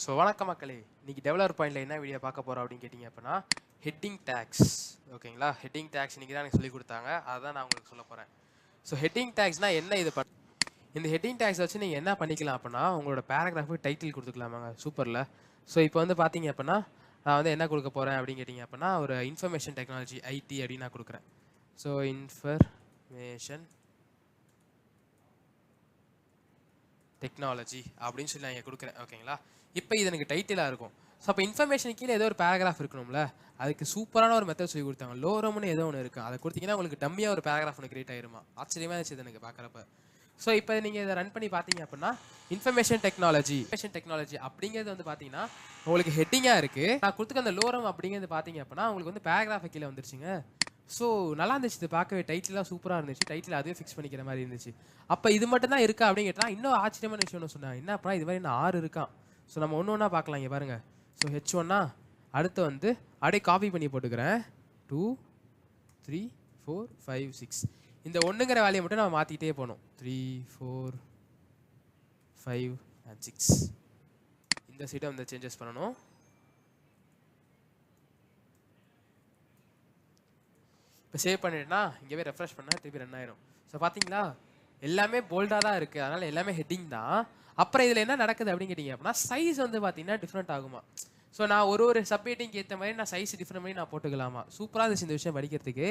So வணக்கம் மக்களே, இன்னைக்கு டெவலப்பர் பாயிண்டில் என்ன வீடியோ பார்க்க போகிறோம் அப்படின்னு கேட்டிங்க அப்படின்னா ஹெட்டிங் டேக்ஸ். ஓகேங்களா, ஹெட்டிங் டேக்ஸ் இன்றைக்கி தான் எனக்கு சொல்லிக் கொடுத்தாங்க, அதுதான் நான் உங்களுக்கு சொல்ல போகிறேன். ஸோ ஹெட்டிங் டேக்ஸ்னால் என்ன இது இந்த ஹெட்டிங் டேக்ஸ் வச்சு நீங்கள் என்ன பண்ணிக்கலாம் அப்படின்னா உங்களோட பேராகிராஃபுக்கு டைட்டில் கொடுத்துக்கலாமாங்க சூப்பரில். ஸோ இப்போ வந்து பார்த்தீங்க அப்படின்னா நான் வந்து என்ன கொடுக்க போகிறேன் அப்படின்னு கேட்டிங்க அப்படின்னா ஒரு இன்ஃபர்மேஷன் டெக்னாலஜி ஐடி அப்படின்னு நான் கொடுக்குறேன். ஸோ இன்ஃபர்மேஷன் டெக்னாலஜி அப்படின்னு சொல்லி நான் இங்கே கொடுக்குறேன். ஓகேங்களா, இப்போ இது எனக்கு டைட்டிலாக இருக்கும். ஸோ அப்போ இன்ஃபர்மேஷன் கீழே ஏதோ ஒரு பேராகிராஃப் இருக்கணும்ல, அதுக்கு சூப்பரான ஒரு மெத்தட் சொல்லி கொடுத்தாங்க. லோரம்னு ஏதோ ஒன்று இருக்குது, அதை கொடுத்தீங்கன்னா உங்களுக்கு டம்மியாக ஒரு பேராகிராஃப் ஒன்று கிரியேட் ஆயிருமா. ஆச்சரியமாக இருந்துச்சு இது எனக்கு பார்க்குறப்ப. ஸோ இப்போ நீங்கள் இதை ரன் பண்ணி பார்த்தீங்க அப்படின்னா இன்ஃபர்மேஷன் டெக்னாலஜி அப்படிங்கிறது வந்து பார்த்தீங்கன்னா உங்களுக்கு ஹெட்டிங்காக இருக்குது. நான் கொடுத்துக்க அந்த லோரம் அப்படிங்கிறது பார்த்தீங்க அப்படின்னா உங்களுக்கு வந்து பேராகிராஃப் கீழே வந்துருச்சுங்க. ஸோ நல்லா இருந்துச்சு, இது பார்க்கவே டைட்டிலாக சூப்பராக இருந்துச்சு. டைட்டில் அதுவே ஃபிக்ஸ் பண்ணிக்கிற மாதிரி இருந்துச்சு. அப்போ இது மட்டும் தான் இருக்கா அப்படின்னு கேட்டால் இன்னும் ஆச்சரியமான விஷயம் ஒன்று சொன்னாங்க. என்ன அப்படின்னா இது மாதிரி இன்னும் 6 இருக்கான். ஸோ நம்ம ஒன்று ஒன்றா பார்க்கலாம். இங்கே பாருங்கள். ஸோ H1 அடுத்து வந்து அப்படியே காப்பி பண்ணி போட்டுக்கிறேன். 2 3 4 5 6 இந்த ஒன்றுங்கிற வேலையை மட்டும் நம்ம மாற்றிக்கிட்டே போகணும். 3 4 5 and 6 இந்த சைடை வந்து சேஞ்சஸ் பண்ணணும். இப்போ சேவ் பண்ணிட்டேன்னா இங்கே போய் ரெஃப்ரெஷ் பண்ணால் திருப்பி ரன் ஆயிரும். ஸோ பார்த்தீங்களா, எல்லாமே போல்டாக தான் இருக்குது, அதனால் எல்லாமே ஹெட்டிங் தான். அப்புறம் இதில் என்ன நடக்குது அப்படின்னு கேட்டிங்க அப்படின்னா சைஸ் வந்து பார்த்தீங்கன்னா டிஃப்ரெண்ட் ஆகுமா. ஸோ நான் ஒரு சப்ஹெட்டிங்க்கு ஏற்ற மாதிரி நான் சைஸ் டிஃப்ரெண்ட் பண்ணி நான் போட்டுக்கலாமா. சூப்பராக இருந்துச்சு இந்த விஷயம் படிக்கிறதுக்கு.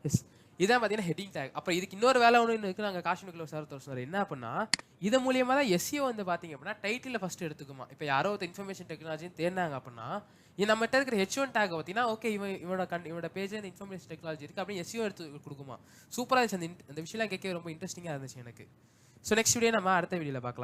எஸ், இதான் பார்த்தீங்கன்னா ஹெட்டிங் டேக். அப்புறம் இதுக்கு இன்னொரு வேலை ஒன்று இருக்குது. நாங்கள் காஷ்மீரில் சார் சொன்னார் என்ன அப்படின்னா இது மூலியமாக தான் எஸ்இஓ வந்து பார்த்தீங்க அப்படின்னா டைட்டில் ஃபஸ்ட்டு எடுத்துக்குமா. இப்போ யாரோ ஒரு இன்ஃபர்மேஷன் டெக்னாலஜின்னு தேர்னாங்க அப்படின்னா இது நம்மகிட்ட இருக்கிற H1 டேக் பார்த்தீங்கன்னா ஓகே இவனோட பேஜ் இந்த இன்ஃபர்மேஷன் டெக்னாலஜி இருக்குது அப்படின்னு எஸ்இஓ எடுத்து கொடுக்குமா. சூப்பராக இருந்துச்சு. அந்த விஷயம்லாம் கேட்க ரொம்ப இன்ட்ரெஸ்டிங்காக இருந்துச்சு எனக்கு. ஸோ நெக்ஸ்ட் வீடியோ நம்ம அடுத்த வீடியோவில் பார்க்கலாம்.